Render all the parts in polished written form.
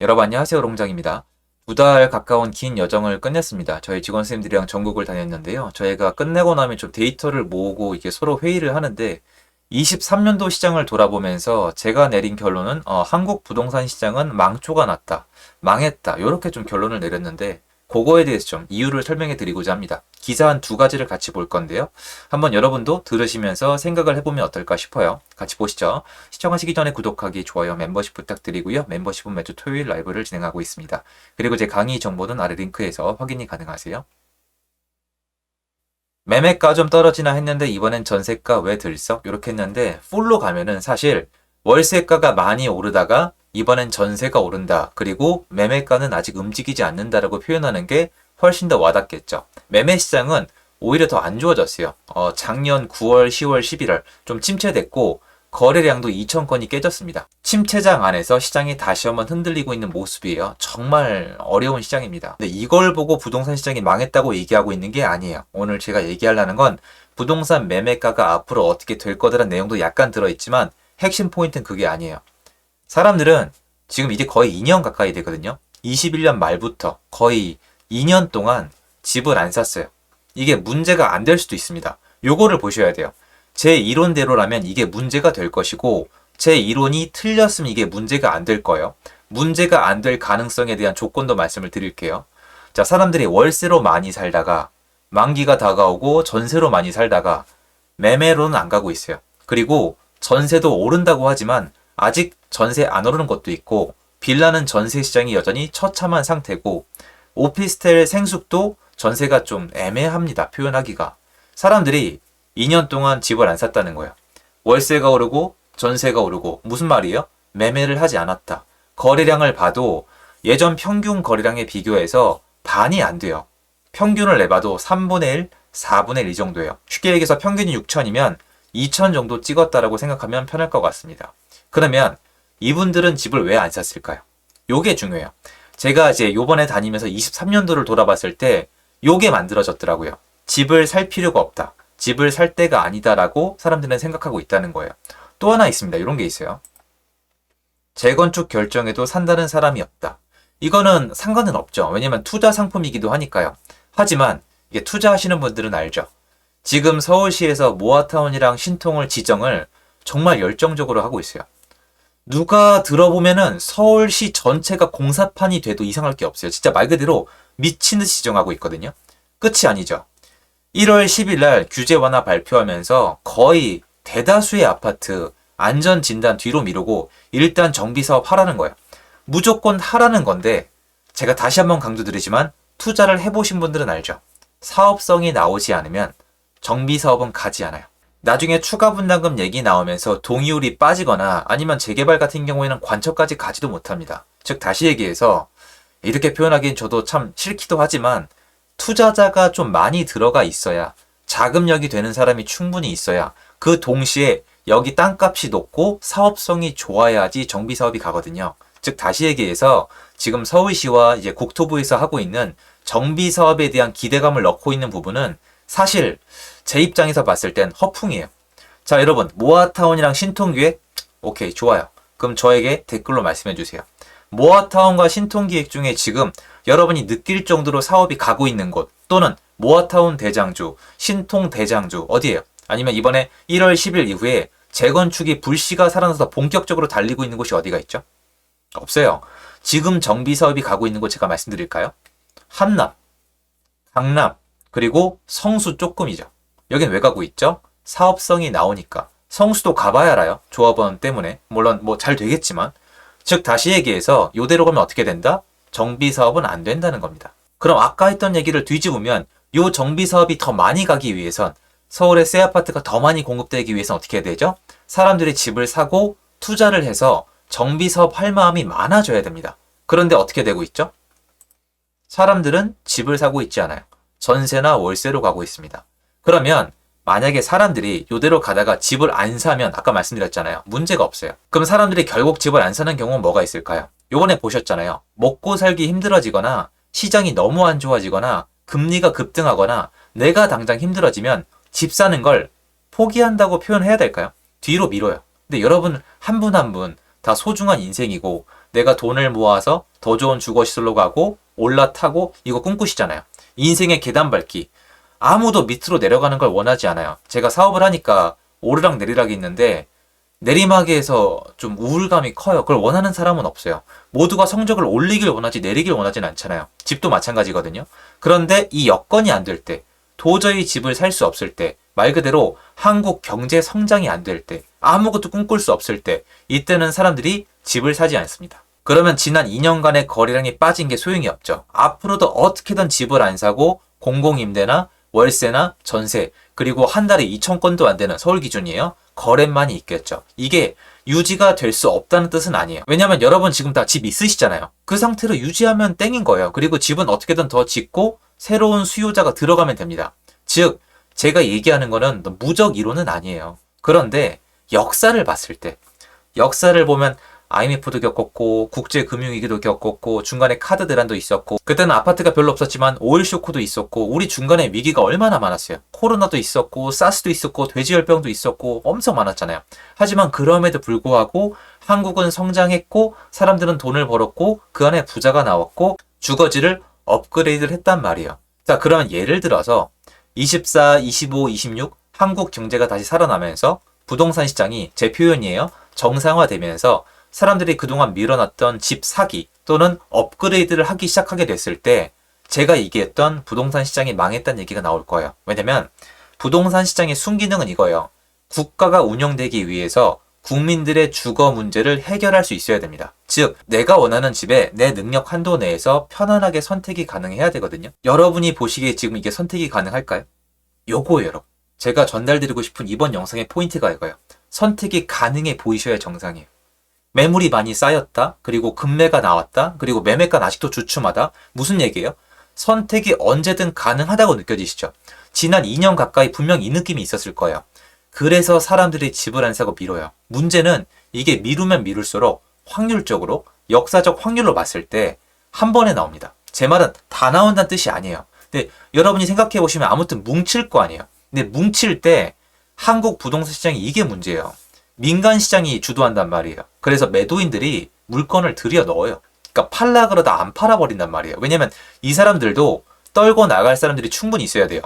여러분 안녕하세요. 롱장입니다. 2달 가까운 긴 여정을 끝냈습니다. 저희 직원 선생님들이랑 전국을 다녔는데요. 저희가 끝내고 나면 좀 데이터를 모으고 이게 서로 회의를 하는데 23년도 시장을 돌아보면서 제가 내린 결론은 한국 부동산 시장은 망조가 났다. 망했다. 이렇게 좀 결론을 내렸는데 그거에 대해서 좀 이유를 설명해 드리고자 합니다. 기사 한 2가지를 같이 볼 건데요. 한번 여러분도 들으시면서 생각을 해보면 어떨까 싶어요. 같이 보시죠. 시청하시기 전에 구독하기, 좋아요, 멤버십 부탁드리고요. 멤버십은 매주 토요일 라이브를 진행하고 있습니다. 그리고 제 강의 정보는 아래 링크에서 확인이 가능하세요. 매매가 좀 떨어지나 했는데 이번엔 전세가 왜 들썩? 이렇게 했는데 풀로 가면은 사실 월세가가 많이 오르다가 이번엔 전세가 오른다. 그리고 매매가는 아직 움직이지 않는다라고 표현하는 게 훨씬 더 와닿겠죠. 매매 시장은 오히려 더 안 좋아졌어요. 작년 9월, 10월, 11월 좀 침체됐고 거래량도 2천 건이 깨졌습니다. 침체장 안에서 시장이 다시 한번 흔들리고 있는 모습이에요. 정말 어려운 시장입니다. 근데 이걸 보고 부동산 시장이 망했다고 얘기하고 있는 게 아니에요. 오늘 제가 얘기하려는 건 부동산 매매가가 앞으로 어떻게 될 거라는 내용도 약간 들어있지만 핵심 포인트는 그게 아니에요. 사람들은 지금 이제 거의 2년 가까이 되거든요. 21년 말부터 거의 2년 동안 집을 안 샀어요. 이게 문제가 안 될 수도 있습니다. 요거를 보셔야 돼요. 제 이론대로라면 이게 문제가 될 것이고 제 이론이 틀렸으면 이게 문제가 안 될 거예요. 문제가 안 될 가능성에 대한 조건도 말씀을 드릴게요. 자, 사람들이 월세로 많이 살다가 만기가 다가오고 전세로 많이 살다가 매매로는 안 가고 있어요. 그리고 전세도 오른다고 하지만 아직 전세 안 오르는 것도 있고 빌라는 전세 시장이 여전히 처참한 상태고 오피스텔 생숙도 전세가 좀 애매합니다. 표현하기가. 사람들이 2년 동안 집을 안 샀다는 거예요. 월세가 오르고 전세가 오르고 무슨 말이에요? 매매를 하지 않았다. 거래량을 봐도 예전 평균 거래량에 비교해서 반이 안 돼요. 평균을 내봐도 3분의 1, 4분의 1 이 정도예요. 쉽게 얘기해서 평균이 6천이면 2천 정도 찍었다라고 생각하면 편할 것 같습니다. 그러면 이분들은 집을 왜 안 샀을까요? 요게 중요해요. 제가 이제 요번에 다니면서 23년도를 돌아봤을 때 요게 만들어졌더라고요. 집을 살 필요가 없다. 집을 살 때가 아니다라고 사람들은 생각하고 있다는 거예요. 또 하나 있습니다. 이런 게 있어요. 재건축 결정에도 산다는 사람이 없다. 이거는 상관은 없죠. 왜냐면 투자 상품이기도 하니까요. 하지만 이게 투자하시는 분들은 알죠. 지금 서울시에서 모아타운이랑 신통을 지정을 정말 열정적으로 하고 있어요. 누가 들어보면은 서울시 전체가 공사판이 돼도 이상할 게 없어요. 진짜 말 그대로 미친 듯이 지정하고 있거든요. 끝이 아니죠. 1월 10일 날 규제 완화 발표하면서 거의 대다수의 아파트 안전 진단 뒤로 미루고 일단 정비 사업 하라는 거예요. 무조건 하라는 건데 제가 다시 한번 강조드리지만 투자를 해보신 분들은 알죠. 사업성이 나오지 않으면 정비 사업은 가지 않아요. 나중에 추가 분담금 얘기 나오면서 동의율이 빠지거나 아니면 재개발 같은 경우에는 관처까지 가지도 못합니다. 즉 다시 얘기해서 이렇게 표현하기엔 저도 참 싫기도 하지만 투자자가 좀 많이 들어가 있어야 자금력이 되는 사람이 충분히 있어야 그 동시에 여기 땅값이 높고 사업성이 좋아야지 정비 사업이 가거든요. 즉 다시 얘기해서 지금 서울시와 이제 국토부에서 하고 있는 정비 사업에 대한 기대감을 넣고 있는 부분은 사실 제 입장에서 봤을 땐 허풍이에요. 자, 여러분 모아타운이랑 신통기획 오케이 좋아요. 그럼 저에게 댓글로 말씀해 주세요. 모아타운과 신통기획 중에 지금 여러분이 느낄 정도로 사업이 가고 있는 곳 또는 모아타운 대장주, 신통 대장주 어디예요? 아니면 이번에 1월 10일 이후에 재건축이 불씨가 살아나서 본격적으로 달리고 있는 곳이 어디가 있죠? 없어요. 지금 정비 사업이 가고 있는 곳 제가 말씀드릴까요? 한남, 강남, 그리고 성수 조금이죠. 여긴 왜 가고 있죠? 사업성이 나오니까. 성수도 가봐야 알아요. 조합원 때문에. 물론 뭐 잘 되겠지만. 즉 다시 얘기해서 이대로 가면 어떻게 된다? 정비 사업은 안 된다는 겁니다. 그럼 아까 했던 얘기를 뒤집으면 이 정비 사업이 더 많이 가기 위해선 서울의 새 아파트가 더 많이 공급되기 위해선 어떻게 해야 되죠? 사람들이 집을 사고 투자를 해서 정비 사업 할 마음이 많아져야 됩니다. 그런데 어떻게 되고 있죠? 사람들은 집을 사고 있지 않아요. 전세나 월세로 가고 있습니다. 그러면 만약에 사람들이 이대로 가다가 집을 안 사면 아까 말씀드렸잖아요. 문제가 없어요. 그럼 사람들이 결국 집을 안 사는 경우는 뭐가 있을까요? 요번에 보셨잖아요. 먹고 살기 힘들어지거나 시장이 너무 안 좋아지거나 금리가 급등하거나 내가 당장 힘들어지면 집 사는 걸 포기한다고 표현해야 될까요? 뒤로 밀어요. 근데 여러분 한 분 한 분 다 소중한 인생이고 내가 돈을 모아서 더 좋은 주거시설로 가고 올라타고 이거 꿈꾸시잖아요. 인생의 계단 밟기. 아무도 밑으로 내려가는 걸 원하지 않아요. 제가 사업을 하니까 오르락 내리락이 있는데 내리막에서 좀 우울감이 커요. 그걸 원하는 사람은 없어요. 모두가 성적을 올리길 원하지 내리길 원하진 않잖아요. 집도 마찬가지거든요. 그런데 이 여건이 안 될 때, 도저히 집을 살 수 없을 때, 말 그대로 한국 경제 성장이 안 될 때, 아무것도 꿈꿀 수 없을 때, 이때는 사람들이 집을 사지 않습니다. 그러면 지난 2년간의 거래량이 빠진 게 소용이 없죠. 앞으로도 어떻게든 집을 안 사고 공공임대나 월세나 전세, 그리고 한 달에 2,000건도 안 되는 서울 기준이에요. 거래만이 있겠죠. 이게 유지가 될 수 없다는 뜻은 아니에요. 왜냐면 여러분 지금 다 집 있으시잖아요. 그 상태로 유지하면 땡인 거예요. 그리고 집은 어떻게든 더 짓고 새로운 수요자가 들어가면 됩니다. 즉, 제가 얘기하는 거는 무적 이론은 아니에요. 그런데 역사를 봤을 때, 역사를 보면 IMF도 겪었고 국제금융위기도 겪었고 중간에 카드 대란도 있었고 그때는 아파트가 별로 없었지만 오일 쇼크도 있었고 우리 중간에 위기가 얼마나 많았어요. 코로나도 있었고 사스도 있었고 돼지열병도 있었고 엄청 많았잖아요. 하지만 그럼에도 불구하고 한국은 성장했고 사람들은 돈을 벌었고 그 안에 부자가 나왔고 주거지를 업그레이드를 했단 말이에요. 자, 그러면 예를 들어서 24, 25, 26 한국 경제가 다시 살아나면서 부동산 시장이 제 표현이에요. 정상화되면서 사람들이 그동안 밀어놨던 집 사기 또는 업그레이드를 하기 시작하게 됐을 때 제가 얘기했던 부동산 시장이 망했다는 얘기가 나올 거예요. 왜냐면 부동산 시장의 순기능은 이거예요. 국가가 운영되기 위해서 국민들의 주거 문제를 해결할 수 있어야 됩니다. 즉, 내가 원하는 집에 내 능력 한도 내에서 편안하게 선택이 가능해야 되거든요. 여러분이 보시기에 지금 이게 선택이 가능할까요? 요거예요, 여러분. 제가 전달드리고 싶은 이번 영상의 포인트가 이거예요. 선택이 가능해 보이셔야 정상이에요. 매물이 많이 쌓였다. 그리고 급매가 나왔다. 그리고 매매가는 아직도 주춤하다. 무슨 얘기예요? 선택이 언제든 가능하다고 느껴지시죠? 지난 2년 가까이 분명 이 느낌이 있었을 거예요. 그래서 사람들이 집을 안 사고 미뤄요. 문제는 이게 미루면 미룰수록 확률적으로 역사적 확률로 봤을 때 한 번에 나옵니다. 제 말은 다 나온다는 뜻이 아니에요. 근데 여러분이 생각해 보시면 아무튼 뭉칠 거 아니에요. 근데 뭉칠 때 한국 부동산 시장이 이게 문제예요. 민간 시장이 주도한단 말이에요. 그래서 매도인들이 물건을 들여 넣어요. 그러니까 팔라 그러다 안 팔아버린단 말이에요. 왜냐면 이 사람들도 떨고 나갈 사람들이 충분히 있어야 돼요.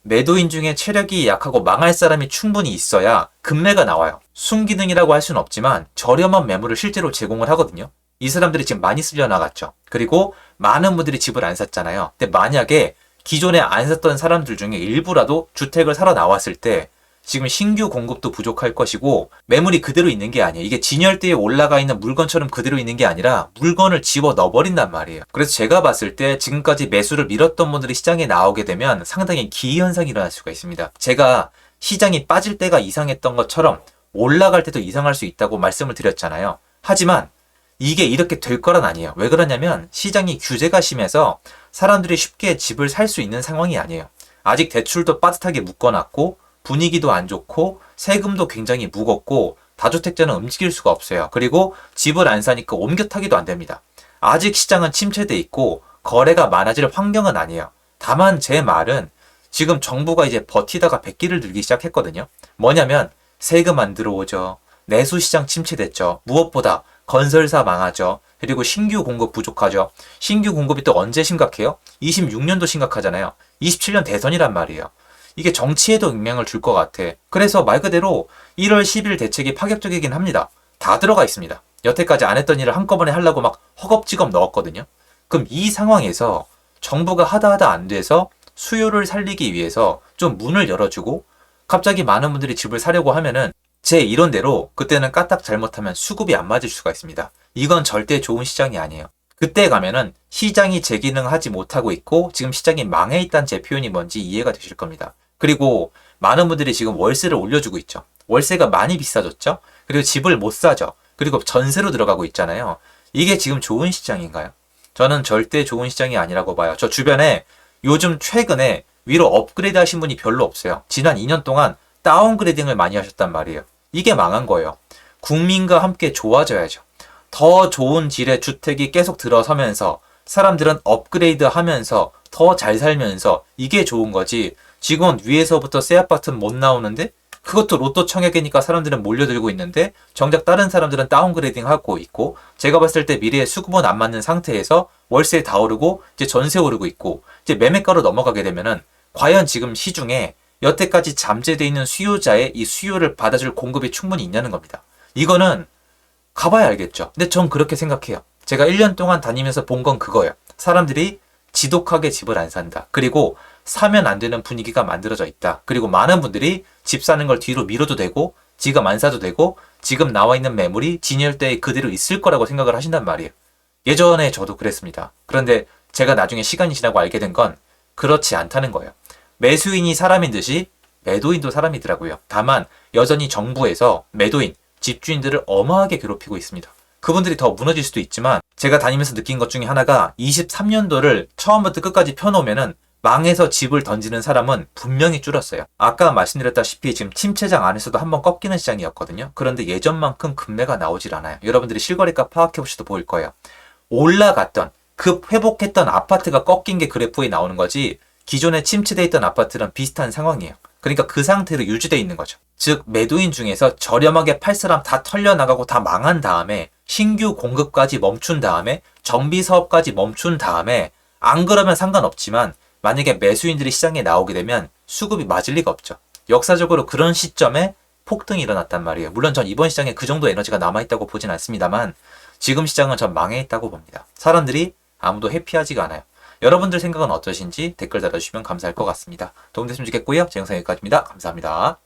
매도인 중에 체력이 약하고 망할 사람이 충분히 있어야 급매가 나와요. 순기능이라고 할 수는 없지만 저렴한 매물을 실제로 제공을 하거든요. 이 사람들이 지금 많이 쓸려 나갔죠. 그리고 많은 분들이 집을 안 샀잖아요. 근데 만약에 기존에 안 샀던 사람들 중에 일부라도 주택을 사러 나왔을 때 지금 신규 공급도 부족할 것이고 매물이 그대로 있는 게 아니에요. 이게 진열대에 올라가 있는 물건처럼 그대로 있는 게 아니라 물건을 집어 넣어버린단 말이에요. 그래서 제가 봤을 때 지금까지 매수를 밀었던 분들이 시장에 나오게 되면 상당히 기현상이 일어날 수가 있습니다. 제가 시장이 빠질 때가 이상했던 것처럼 올라갈 때도 이상할 수 있다고 말씀을 드렸잖아요. 하지만 이게 이렇게 될 거란 아니에요. 왜 그러냐면 시장이 규제가 심해서 사람들이 쉽게 집을 살 수 있는 상황이 아니에요. 아직 대출도 빠듯하게 묶어놨고 분위기도 안 좋고 세금도 굉장히 무겁고 다주택자는 움직일 수가 없어요. 그리고 집을 안 사니까 옮겨 타기도 안 됩니다. 아직 시장은 침체돼 있고 거래가 많아질 환경은 아니에요. 다만 제 말은 지금 정부가 이제 버티다가 백기를 들기 시작했거든요. 뭐냐면 세금 안 들어오죠. 내수시장 침체됐죠. 무엇보다 건설사 망하죠. 그리고 신규 공급 부족하죠. 신규 공급이 또 언제 심각해요? 26년도 심각하잖아요. 27년 대선이란 말이에요. 이게 정치에도 영향을 줄 것 같아. 그래서 말 그대로 1월 10일 대책이 파격적이긴 합니다. 다 들어가 있습니다. 여태까지 안 했던 일을 한꺼번에 하려고 막 허겁지겁 넣었거든요. 그럼 이 상황에서 정부가 하다 안 돼서 수요를 살리기 위해서 좀 문을 열어주고 갑자기 많은 분들이 집을 사려고 하면은 제 이론대로 그때는 까딱 잘못하면 수급이 안 맞을 수가 있습니다. 이건 절대 좋은 시장이 아니에요. 그때 가면은 시장이 제 기능을 하지 못하고 있고 지금 시장이 망해 있다는 제 표현이 뭔지 이해가 되실 겁니다. 그리고 많은 분들이 지금 월세를 올려주고 있죠. 월세가 많이 비싸졌죠. 그리고 집을 못 사죠. 그리고 전세로 들어가고 있잖아요. 이게 지금 좋은 시장인가요? 저는 절대 좋은 시장이 아니라고 봐요. 저 주변에 요즘 최근에 위로 업그레이드 하신 분이 별로 없어요. 지난 2년 동안 다운그레이딩을 많이 하셨단 말이에요. 이게 망한 거예요. 국민과 함께 좋아져야죠. 더 좋은 질의 주택이 계속 들어서면서 사람들은 업그레이드 하면서 더 잘 살면서 이게 좋은 거지. 지금은 위에서부터 새 아파트는 못 나오는데 그것도 로또 청약이니까 사람들은 몰려들고 있는데 정작 다른 사람들은 다운그레이딩 하고 있고 제가 봤을 때 미래에 수급은 안 맞는 상태에서 월세 다 오르고 이제 전세 오르고 있고 이제 매매가로 넘어가게 되면은 과연 지금 시중에 여태까지 잠재되어 있는 수요자의 이 수요를 받아줄 공급이 충분히 있냐는 겁니다. 이거는 가봐야 알겠죠. 근데 전 그렇게 생각해요. 제가 1년 동안 다니면서 본 건 그거예요. 사람들이 지독하게 집을 안 산다. 그리고 사면 안 되는 분위기가 만들어져 있다. 그리고 많은 분들이 집 사는 걸 뒤로 미뤄도 되고 지금 안 사도 되고 지금 나와 있는 매물이 진열대에 그대로 있을 거라고 생각을 하신단 말이에요. 예전에 저도 그랬습니다. 그런데 제가 나중에 시간이 지나고 알게 된 건 그렇지 않다는 거예요. 매수인이 사람인 듯이 매도인도 사람이더라고요. 다만 여전히 정부에서 매도인, 집주인들을 어마하게 괴롭히고 있습니다. 그분들이 더 무너질 수도 있지만 제가 다니면서 느낀 것 중에 하나가 23년도를 처음부터 끝까지 펴놓으면은 망해서 집을 던지는 사람은 분명히 줄었어요. 아까 말씀드렸다시피 지금 침체장 안에서도 한번 꺾이는 시장이었거든요. 그런데 예전만큼 급매가 나오질 않아요. 여러분들이 실거래가 파악해보셔도 보일 거예요. 올라갔던 급 회복했던 아파트가 꺾인 게 그래프에 나오는 거지 기존에 침체돼 있던 아파트랑 비슷한 상황이에요. 그러니까 그 상태로 유지돼 있는 거죠. 즉 매도인 중에서 저렴하게 팔 사람 다 털려나가고 다 망한 다음에 신규 공급까지 멈춘 다음에 정비 사업까지 멈춘 다음에 안 그러면 상관없지만 만약에 매수인들이 시장에 나오게 되면 수급이 맞을 리가 없죠. 역사적으로 그런 시점에 폭등이 일어났단 말이에요. 물론 전 이번 시장에 그 정도 에너지가 남아있다고 보진 않습니다만 지금 시장은 전 망해 있다고 봅니다. 사람들이 아무도 해피하지가 않아요. 여러분들 생각은 어떠신지 댓글 달아주시면 감사할 것 같습니다. 도움됐으면 좋겠고요. 제 영상 여기까지입니다. 감사합니다.